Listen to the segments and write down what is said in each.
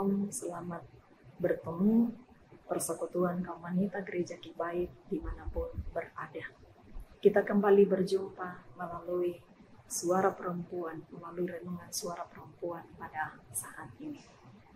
Shalom, selamat bertemu persekutuan kaum wanita Gereja Kibaik dimanapun berada. Kita kembali berjumpa melalui suara perempuan, melalui renungan suara perempuan pada saat ini.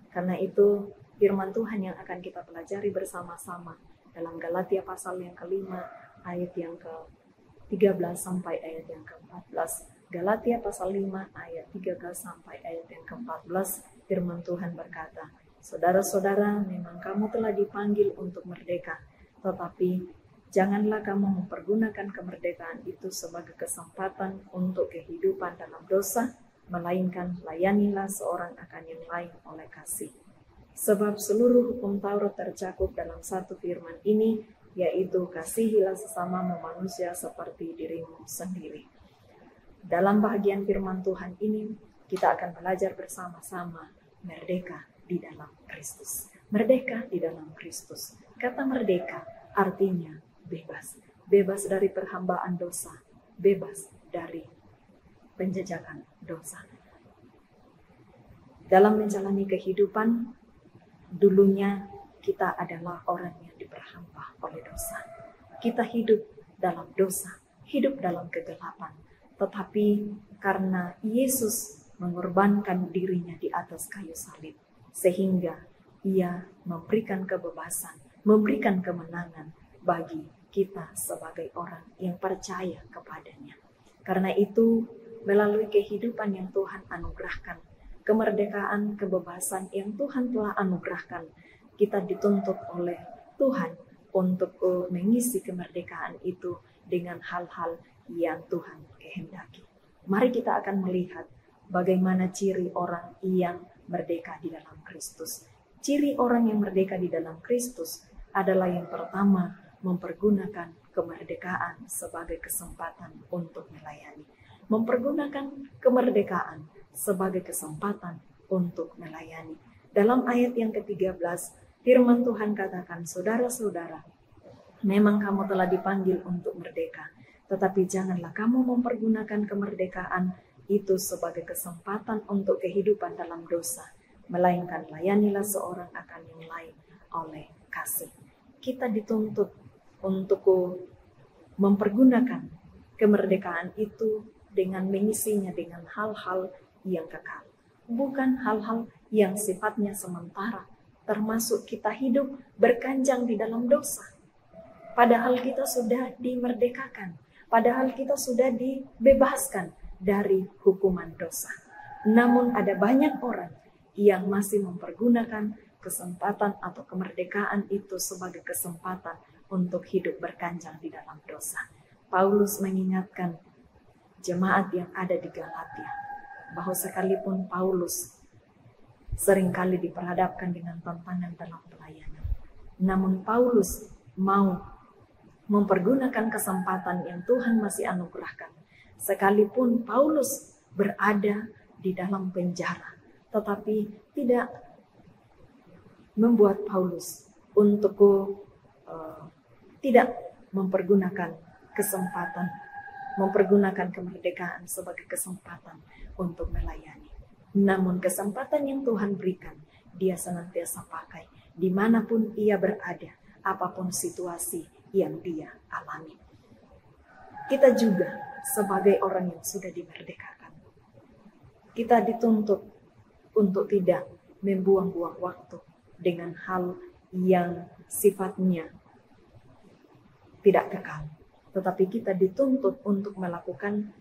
Karena itu firman Tuhan yang akan kita pelajari bersama-sama dalam Galatia pasal yang kelima ayat yang ke-13 sampai ayat yang ke-14. Galatia pasal 5 ayat 13 sampai ayat yang ke-14, firman Tuhan berkata, "Saudara-saudara, memang kamu telah dipanggil untuk merdeka, tetapi janganlah kamu mempergunakan kemerdekaan itu sebagai kesempatan untuk kehidupan dalam dosa, melainkan layanilah seorang akan yang lain oleh kasih. Sebab seluruh hukum Taurat tercakup dalam satu firman ini, yaitu kasihilah sesamamu manusia seperti dirimu sendiri." Dalam bahagian firman Tuhan ini, kita akan belajar bersama-sama merdeka di dalam Kristus. Merdeka di dalam Kristus. Kata merdeka artinya bebas. Bebas dari perhambaan dosa. Bebas dari penjajakan dosa. Dalam menjalani kehidupan, dulunya kita adalah orang yang diperhamba oleh dosa. Kita hidup dalam dosa, hidup dalam kegelapan. Tetapi karena Yesus mengorbankan dirinya di atas kayu salib, sehingga Ia memberikan kebebasan, memberikan kemenangan bagi kita sebagai orang yang percaya kepadanya. Karena itu, melalui kehidupan yang Tuhan anugerahkan, kemerdekaan, kebebasan yang Tuhan telah anugerahkan, kita dituntut oleh Tuhan untuk mengisi kemerdekaan itu dengan hal-hal yang Tuhan kehendaki. Mari kita akan melihat bagaimana ciri orang yang merdeka di dalam Kristus. Ciri orang yang merdeka di dalam Kristus adalah yang pertama, mempergunakan kemerdekaan sebagai kesempatan untuk melayani. Mempergunakan kemerdekaan sebagai kesempatan untuk melayani. Dalam ayat yang ke-13, firman Tuhan katakan, "Saudara-saudara, memang kamu telah dipanggil untuk merdeka. Tetapi janganlah kamu mempergunakan kemerdekaan itu sebagai kesempatan untuk kehidupan dalam dosa, melainkan layanilah seorang akan yang lain oleh kasih." Kita dituntut untuk mempergunakan kemerdekaan itu dengan mengisinya dengan hal-hal yang kekal. Bukan hal-hal yang sifatnya sementara, termasuk kita hidup berkanjang di dalam dosa. Padahal kita sudah dimerdekakan. Padahal kita sudah dibebaskan dari hukuman dosa. Namun ada banyak orang yang masih mempergunakan kesempatan atau kemerdekaan itu sebagai kesempatan untuk hidup berkanjang di dalam dosa. Paulus mengingatkan jemaat yang ada di Galatia bahwa sekalipun Paulus seringkali diperhadapkan dengan tantangan dalam pelayanan, namun Paulus mau mempergunakan kesempatan yang Tuhan masih anugerahkan. Sekalipun Paulus berada di dalam penjara, tetapi tidak membuat Paulus untuk tidak mempergunakan kesempatan, mempergunakan kemerdekaan sebagai kesempatan untuk melayani. Namun kesempatan yang Tuhan berikan, dia senantiasa pakai dimanapun ia berada, apapun situasi yang dia alami. Kita juga sebagai orang yang sudah dimerdekakan, kita dituntut untuk tidak membuang-buang waktu dengan hal yang sifatnya tidak kekal. Tetapi kita dituntut untuk melakukan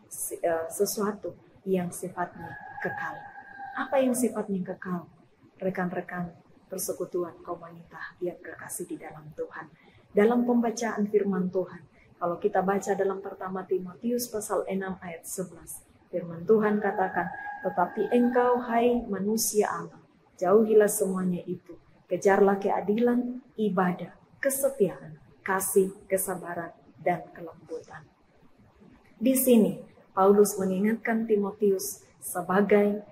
sesuatu yang sifatnya kekal. Apa yang sifatnya kekal? Rekan-rekan persekutuan kaum wanita yang terkasih di dalam Tuhan. Dalam pembacaan firman Tuhan, kalau kita baca dalam pertama Timotius pasal 6 ayat 11, firman Tuhan katakan, "Tetapi engkau, hai manusia Allah, jauhilah semuanya itu. Kejarlah keadilan, ibadah, kesetiaan, kasih, kesabaran, dan kelembutan." Di sini, Paulus mengingatkan Timotius sebagai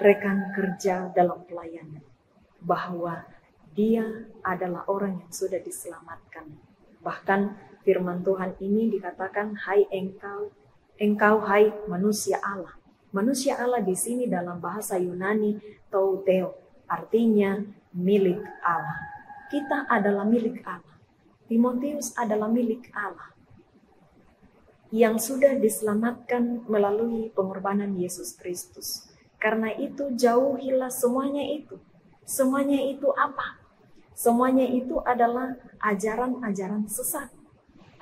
rekan kerja dalam pelayanan, bahwa dia adalah orang yang sudah diselamatkan. Bahkan firman Tuhan ini dikatakan, "Hai engkau hai manusia Allah." Manusia Allah di sini dalam bahasa Yunani, Touteo, artinya milik Allah. Kita adalah milik Allah. Timotius adalah milik Allah yang sudah diselamatkan melalui pengorbanan Yesus Kristus. Karena itu jauhilah semuanya itu. Semuanya itu apa? Semuanya itu adalah ajaran-ajaran sesat.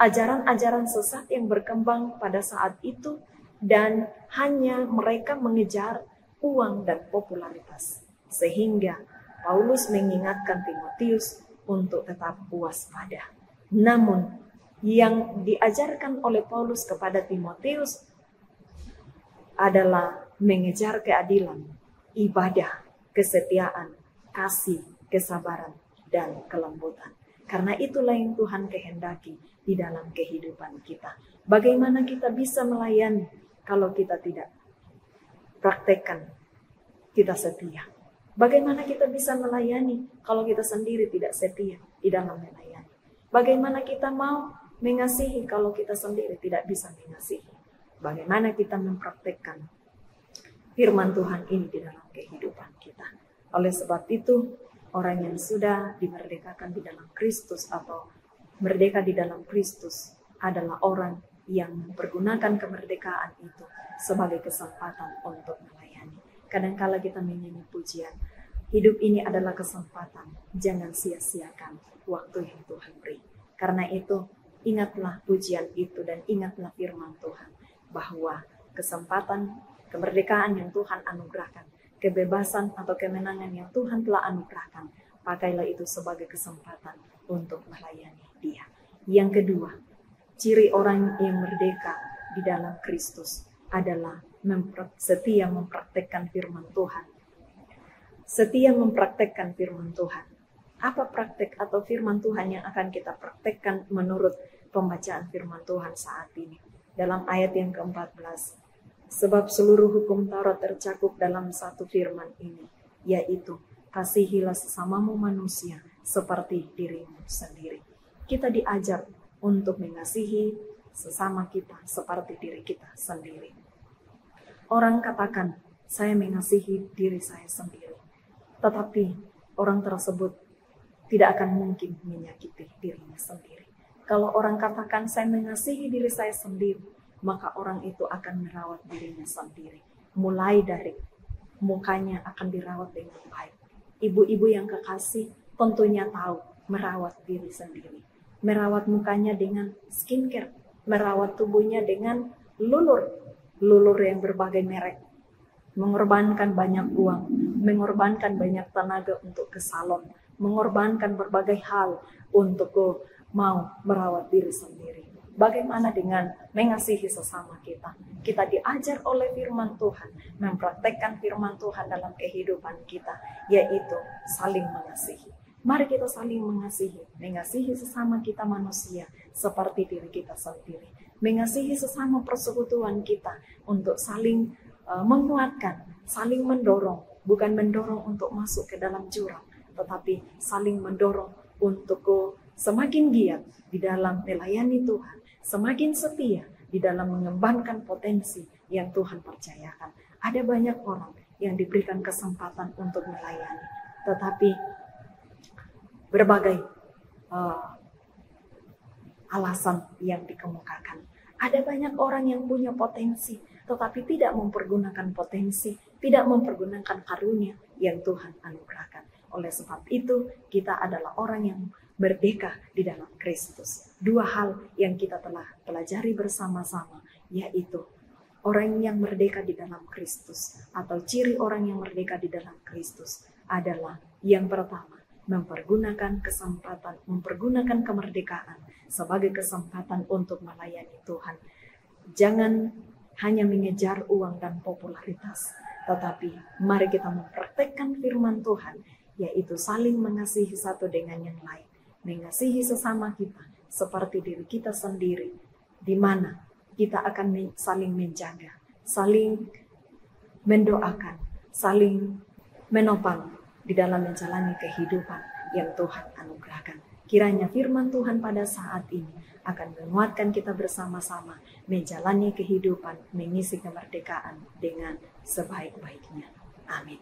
Ajaran-ajaran sesat yang berkembang pada saat itu dan hanya mereka mengejar uang dan popularitas. Sehingga Paulus mengingatkan Timotius untuk tetap waspada. Namun yang diajarkan oleh Paulus kepada Timotius adalah mengejar keadilan, ibadah, kesetiaan, kasih, kesabaran, dan kelembutan. Karena itulah yang Tuhan kehendaki di dalam kehidupan kita. Bagaimana kita bisa melayani kalau kita tidak praktekkan kita setia? Bagaimana kita bisa melayani kalau kita sendiri tidak setia di dalam melayani? Bagaimana kita mau mengasihi kalau kita sendiri tidak bisa mengasihi? Bagaimana kita mempraktekkan firman Tuhan ini di dalam kehidupan kita? Oleh sebab itu, orang yang sudah dimerdekakan di dalam Kristus atau merdeka di dalam Kristus adalah orang yang mempergunakan kemerdekaan itu sebagai kesempatan untuk melayani. Kadangkala kita menyanyi pujian, hidup ini adalah kesempatan, jangan sia-siakan waktu yang Tuhan beri. Karena itu, ingatlah pujian itu dan ingatlah firman Tuhan bahwa kesempatan kemerdekaan yang Tuhan anugerahkan, kebebasan atau kemenangan yang Tuhan telah anugerahkan, pakailah itu sebagai kesempatan untuk melayani Dia. Yang kedua, ciri orang yang merdeka di dalam Kristus adalah setia mempraktekkan firman Tuhan. Setia mempraktekkan firman Tuhan. Apa praktek atau firman Tuhan yang akan kita praktekkan menurut pembacaan firman Tuhan saat ini? Dalam ayat yang ke-14, sebab seluruh hukum Taurat tercakup dalam satu firman ini, yaitu kasihilah sesamamu manusia seperti dirimu sendiri. Kita diajar untuk mengasihi sesama kita seperti diri kita sendiri. Orang katakan, saya mengasihi diri saya sendiri. Tetapi orang tersebut tidak akan mungkin menyakiti dirinya sendiri. Kalau orang katakan saya mengasihi diri saya sendiri, maka orang itu akan merawat dirinya sendiri. Mulai dari mukanya akan dirawat dengan baik. Ibu-ibu yang kekasih tentunya tahu merawat diri sendiri. Merawat mukanya dengan skincare, merawat tubuhnya dengan lulur yang berbagai merek. Mengorbankan banyak uang, mengorbankan banyak tenaga untuk ke salon, mengorbankan berbagai hal untuk mau merawat diri sendiri. Bagaimana dengan mengasihi sesama kita? Kita diajar oleh firman Tuhan, mempraktekkan firman Tuhan dalam kehidupan kita, yaitu saling mengasihi. Mari kita saling mengasihi sesama kita manusia seperti diri kita sendiri. Mengasihi sesama persekutuan kita untuk saling menguatkan, saling mendorong, bukan mendorong untuk masuk ke dalam jurang, tetapi saling mendorong untuk semakin giat di dalam melayani Tuhan, semakin setia di dalam mengembangkan potensi yang Tuhan percayakan. Ada banyak orang yang diberikan kesempatan untuk melayani, tetapi berbagai alasan yang dikemukakan. Ada banyak orang yang punya potensi, tetapi tidak mempergunakan potensi, tidak mempergunakan karunia yang Tuhan anugerahkan. Oleh sebab itu, kita adalah orang yang merdeka di dalam Kristus. Dua hal yang kita telah pelajari bersama-sama, yaitu orang yang merdeka di dalam Kristus, atau ciri orang yang merdeka di dalam Kristus adalah yang pertama, mempergunakan kesempatan, mempergunakan kemerdekaan sebagai kesempatan untuk melayani Tuhan. Jangan hanya mengejar uang dan popularitas, tetapi mari kita mempraktekkan firman Tuhan, yaitu saling mengasihi satu dengan yang lain, mengasihi sesama kita seperti diri kita sendiri, di mana kita akan saling menjaga, saling mendoakan, saling menopang di dalam menjalani kehidupan yang Tuhan anugerahkan. Kiranya firman Tuhan pada saat ini akan menguatkan kita bersama-sama menjalani kehidupan, mengisi kemerdekaan dengan sebaik-baiknya. Amin.